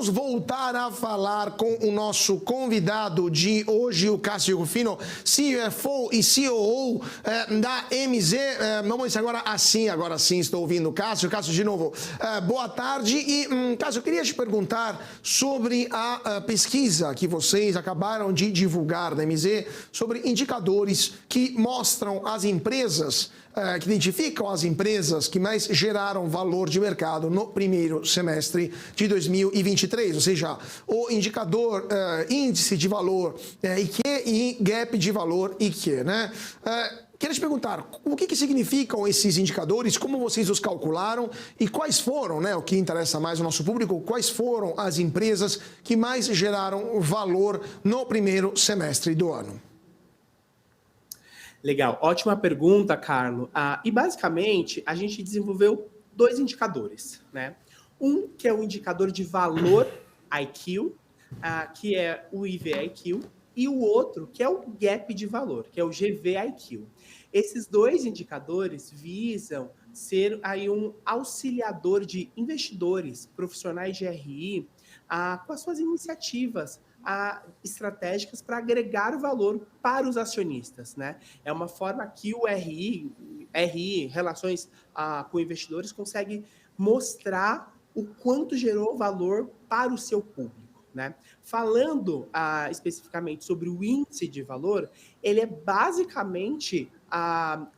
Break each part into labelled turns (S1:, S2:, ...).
S1: vamos voltar a falar com o nosso convidado de hoje, o Cássio Rufino, CFO e COO da MZ. Vamos agora sim, estou ouvindo o Cássio. Cássio, de novo, boa tarde. E, Cássio, eu queria te perguntar sobre a pesquisa que vocês acabaram de divulgar da MZ sobre indicadores que mostram as empresas, que identificam as empresas que mais geraram valor de mercado no primeiro semestre de 2023, ou seja, o indicador índice de valor IQ e gap de valor IQ, né? Queria te perguntar, o que significam esses indicadores, como vocês os calcularam e quais foram, né, o que interessa mais ao nosso público, quais foram as empresas que mais geraram valor no primeiro semestre do ano?
S2: Legal, ótima pergunta, Carlo. E basicamente a gente desenvolveu dois indicadores, né? Um que é o indicador de valor IQ, que é o IVIQ, e o outro que é o gap de valor, que é o GVIQ. Esses dois indicadores visam ser aí um auxiliador de investidores, profissionais de RI, com as suas iniciativas estratégicas para agregar valor para os acionistas, né? É uma forma que o RI relações com investidores, consegue mostrar o quanto gerou valor para o seu público, né? Falando especificamente sobre o índice de valor, ele é basicamente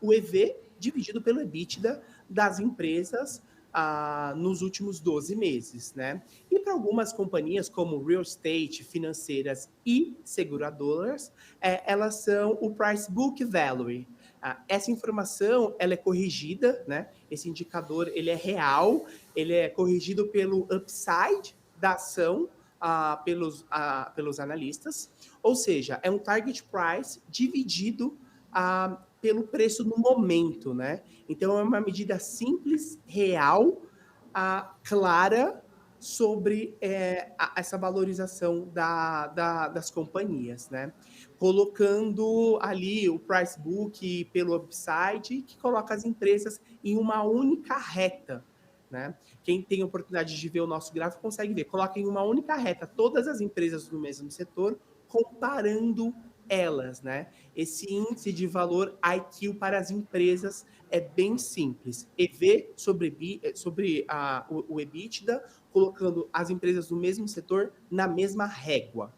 S2: o EV dividido pelo EBITDA das empresas nos últimos 12 meses, né? E para algumas companhias, como real estate, financeiras e seguradoras, elas são o Price Book Value. Essa informação, ela é corrigida, né? Esse indicador, ele é real, ele é corrigido pelo upside da ação pelos analistas, ou seja, é um target price dividido pelo preço no momento, né? Então, é uma medida simples, real, clara sobre essa valorização das companhias, né? Colocando ali o price book pelo upside, que coloca as empresas em uma única reta, né? Quem tem a oportunidade de ver o nosso gráfico consegue ver. Coloca em uma única reta todas as empresas do mesmo setor, comparando elas, né? Esse índice de valor IQ para as empresas é bem simples. EV sobre o EBITDA, colocando as empresas do mesmo setor na mesma régua.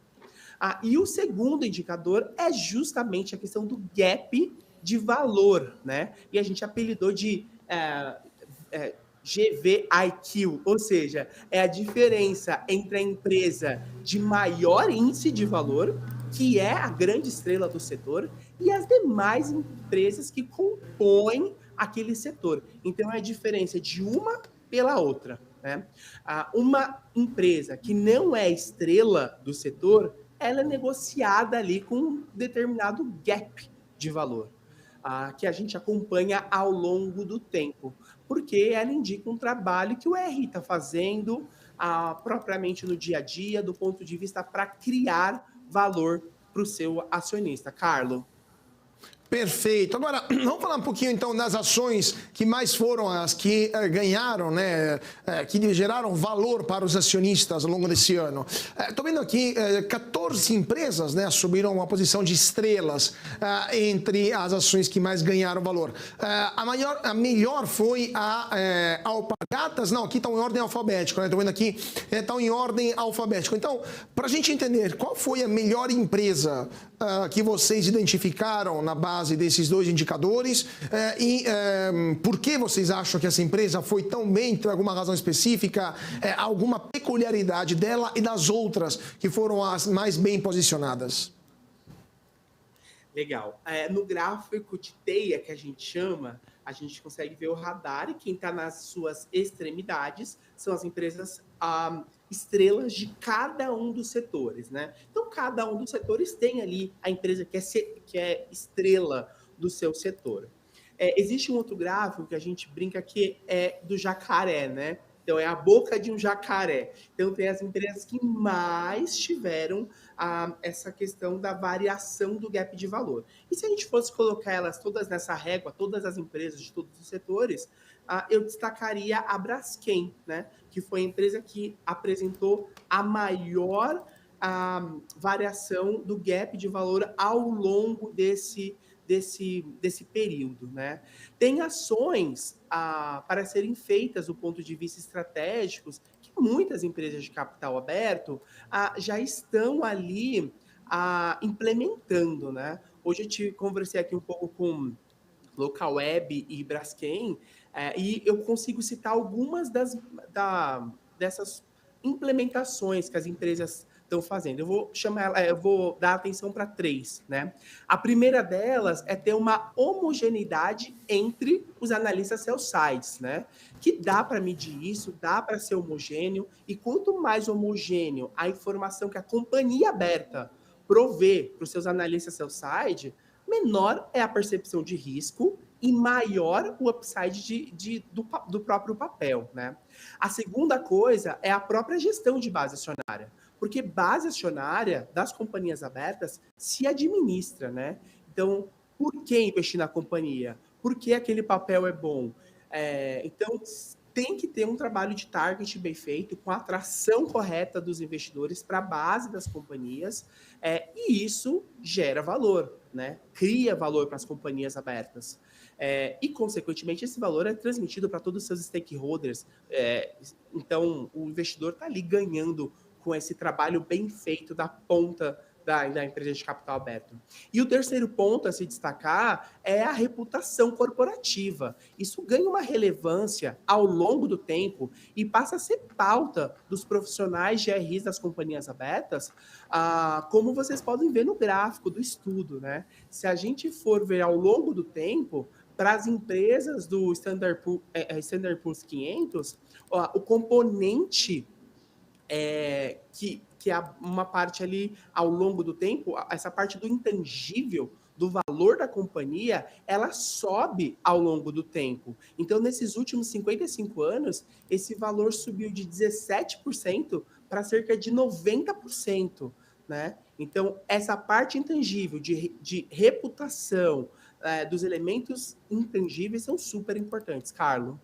S2: E o segundo indicador é justamente a questão do gap de valor, né? E a gente apelidou de GVIQ, ou seja, é a diferença entre a empresa de maior índice de valor, que é a grande estrela do setor, e as demais empresas que compõem aquele setor. Então, é a diferença de uma pela outra, né? Uma empresa que não é estrela do setor, ela é negociada ali com um determinado gap de valor, que a gente acompanha ao longo do tempo, porque ela indica um trabalho que o RI está fazendo propriamente no dia a dia, do ponto de vista para criar valor para o seu acionista. Carlo.
S1: Perfeito. Agora, vamos falar um pouquinho, então, das ações que mais foram as que ganharam, né, que geraram valor para os acionistas ao longo desse ano. Estou vendo aqui 14 empresas, né, assumiram uma posição de estrelas entre as ações que mais ganharam valor. A melhor foi a Alpargatas. Não, aqui estão em ordem alfabética, né? Estou vendo aqui, estão em ordem alfabética. Então, para a gente entender, qual foi a melhor empresa que vocês identificaram na base desses dois indicadores e por que vocês acham que essa empresa foi tão bem? Tem alguma razão específica, alguma peculiaridade dela e das outras que foram as mais bem posicionadas?
S2: Legal. No gráfico de teia que a gente chama, a gente consegue ver o radar, e quem está nas suas extremidades são as empresas estrelas de cada um dos setores, né? Então, cada um dos setores tem ali a empresa que é estrela do seu setor. Existe um outro gráfico que a gente brinca que é do jacaré, né? Então, é a boca de um jacaré. Então, tem as empresas que mais tiveram essa questão da variação do gap de valor. E se a gente fosse colocar elas todas nessa régua, todas as empresas de todos os setores, eu destacaria a Braskem, né? Que foi a empresa que apresentou a maior variação do gap de valor ao longo desse período, né? Tem ações para serem feitas do ponto de vista estratégicos que muitas empresas de capital aberto já estão ali implementando, né? Hoje eu conversei aqui um pouco com Local Web e Braskem, e eu consigo citar algumas dessas implementações que as empresas estão fazendo. Eu vou dar atenção para três, né? A primeira delas é ter uma homogeneidade entre os analistas sell-sides, né? Que dá para medir isso, dá para ser homogêneo, e quanto mais homogêneo a informação que a companhia aberta provê para os seus analistas sell-side, menor é a percepção de risco e maior o upside do próprio papel, né? A segunda coisa é a própria gestão de base acionária, porque base acionária das companhias abertas se administra, né? Então, por que investir na companhia? Por que aquele papel é bom? Então, tem que ter um trabalho de target bem feito, com a atração correta dos investidores para a base das companhias, e isso gera valor, né? Cria valor para as companhias abertas. E, consequentemente, esse valor é transmitido para todos os seus stakeholders. Então, o investidor está ali ganhando com esse trabalho bem feito da ponta da empresa de capital aberto. E o terceiro ponto a se destacar é a reputação corporativa. Isso ganha uma relevância ao longo do tempo e passa a ser pauta dos profissionais de RIs das companhias abertas, como vocês podem ver no gráfico do estudo, né? Se a gente for ver ao longo do tempo, para as empresas do Standard Poor's 500, o componente que é uma parte ali ao longo do tempo, essa parte do intangível, do valor da companhia, ela sobe ao longo do tempo. Então, nesses últimos 55 anos, esse valor subiu de 17% para cerca de 90%, né? Então, essa parte intangível de reputação dos elementos intangíveis são super importantes, Carlo.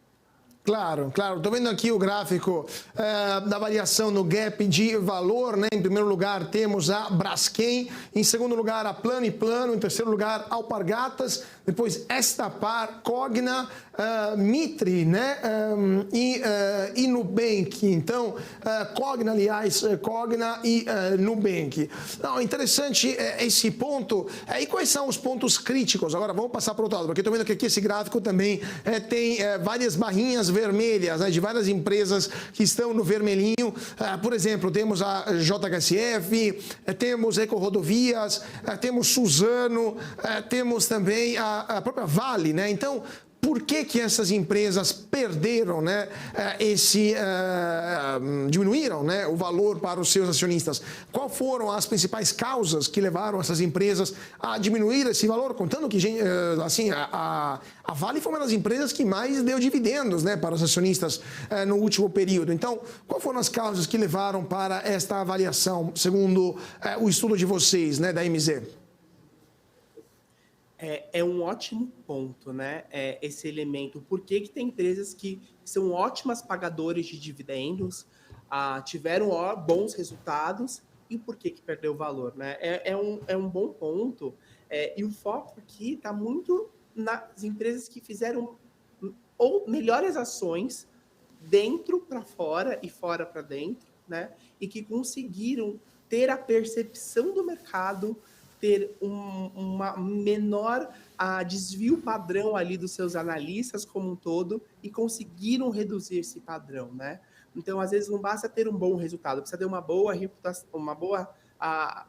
S1: Claro, claro. Estou vendo aqui o gráfico da variação no gap de valor, né? Em primeiro lugar temos a Braskem, em segundo lugar a Plano e Plano, em terceiro lugar Alpargatas, depois Estapar, Cogna, Mitre, né? E Nubank. Então, Cogna, aliás, Cogna e Nubank. Não, interessante esse ponto. E quais são os pontos críticos? Agora vamos passar para o outro lado, porque estou vendo que aqui esse gráfico também tem várias barrinhas vermelhas, né, de várias empresas que estão no vermelhinho. Por exemplo, temos a JHSF, temos EcoRodovias, temos Suzano, temos também a própria Vale, né? Então, por que essas empresas perderam, né, diminuíram, né, o valor para os seus acionistas? Quais foram as principais causas que levaram essas empresas a diminuir esse valor? Contando que, assim, a Vale foi uma das empresas que mais deu dividendos, né, para os acionistas no último período. Então, quais foram as causas que levaram para esta avaliação, segundo o estudo de vocês, né, da MZ?
S2: É um ótimo ponto, né? Esse elemento. Por que tem empresas que são ótimas pagadores de dividendos, tiveram bons resultados, e por que perdeu valor, né? É um bom ponto. E o foco aqui está muito nas empresas que fizeram ou melhores ações dentro para fora e fora para dentro, né? E que conseguiram ter a percepção do mercado, ter uma menor desvio padrão ali dos seus analistas como um todo e conseguiram reduzir esse padrão, né? Então, às vezes, não basta ter um bom resultado, precisa ter uma boa reputação, uma boa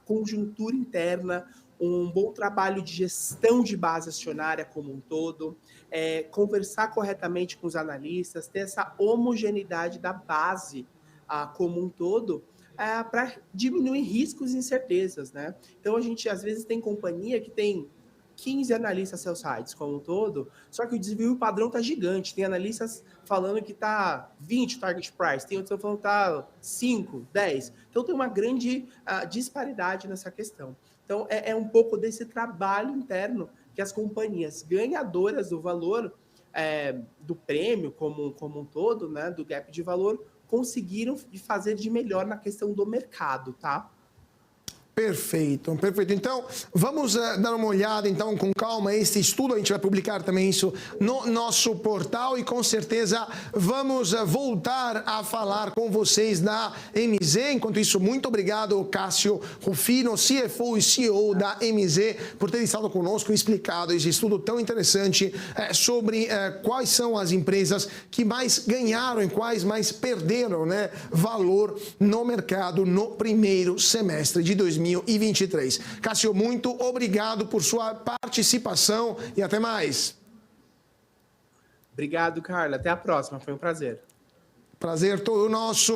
S2: conjuntura interna, um bom trabalho de gestão de base acionária como um todo, conversar corretamente com os analistas, ter essa homogeneidade da base como um todo, para diminuir riscos e incertezas, né? Então, a gente, às vezes, tem companhia que tem 15 analistas sell-sides como um todo, só que o desvio padrão tá gigante. Tem analistas falando que tá 20 target price, tem outros falando que tá 5, 10. Então, tem uma grande disparidade nessa questão. Então, é um pouco desse trabalho interno que as companhias ganhadoras do valor do prêmio como um todo, né, do gap de valor, conseguiram fazer de melhor na questão do mercado, tá?
S1: Perfeito, perfeito. Então, vamos dar uma olhada, então, com calma, este estudo. A gente vai publicar também isso no nosso portal e, com certeza, vamos voltar a falar com vocês da MZ. Enquanto isso, muito obrigado, Cássio Rufino, CFO e CEO da MZ, por ter estado conosco e explicado esse estudo tão interessante sobre quais são as empresas que mais ganharam e quais mais perderam, né, valor no mercado no primeiro semestre de 2023. Cássio, muito obrigado por sua participação e até mais.
S2: Obrigado, Carla. Até a próxima. Foi um prazer.
S1: Prazer todo nosso.